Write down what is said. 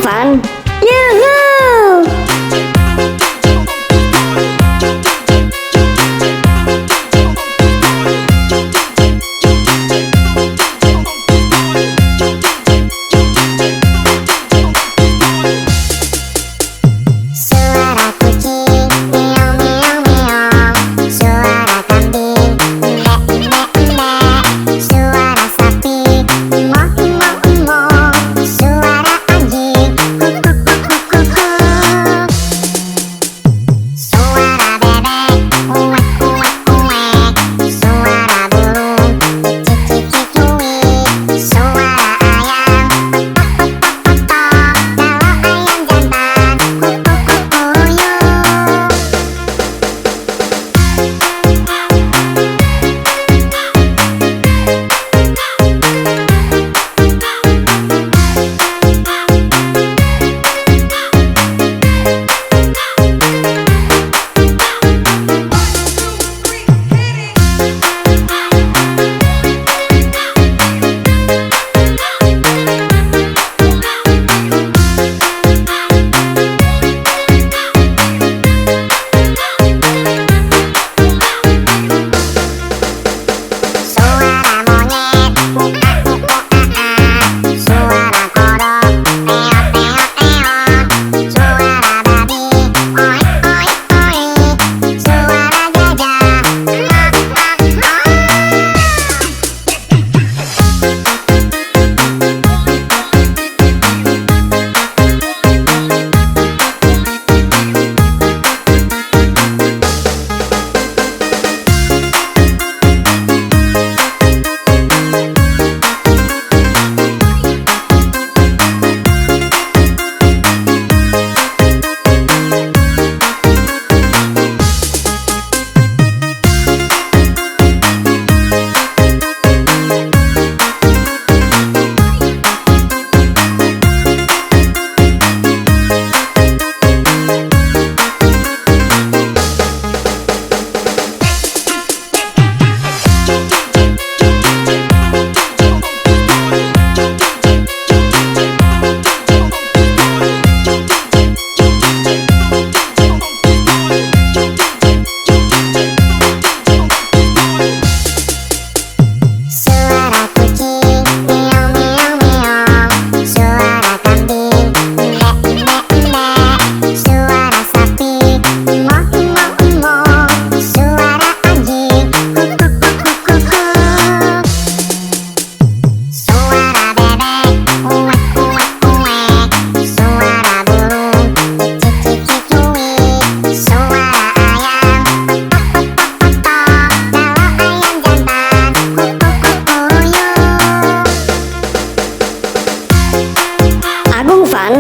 Fun. Yuhuu! Suara kucing meong meong meong, suara kambing endek endek endek, suara sapi emoh emoh emoh, suara anjing kuk kuk kuk kuk kuk kuk, suara bebek uwek uwek uwek, suara burung cicik cicik cuit, suara ayam petok petok petok, kalau ayam jantan kuk kuk kuk kuyuk. Suara monyet uak uak uak, suara kodok teot teot teot, suara babi oik oik oik, suara gajah kak kak kak. Suara kucing meong meong meong, suara kambing endek endek endek, suara sapi emoh emoh emoh, suara anjing kuk kuk kuk kuk kuk kuk, suara bebek uwek uwek uwek, suara burung cicik cicik cuit, suara ayam petok petok petok, kalau ayam jantan kuk kuk kuk kuyuk. Agung Fun.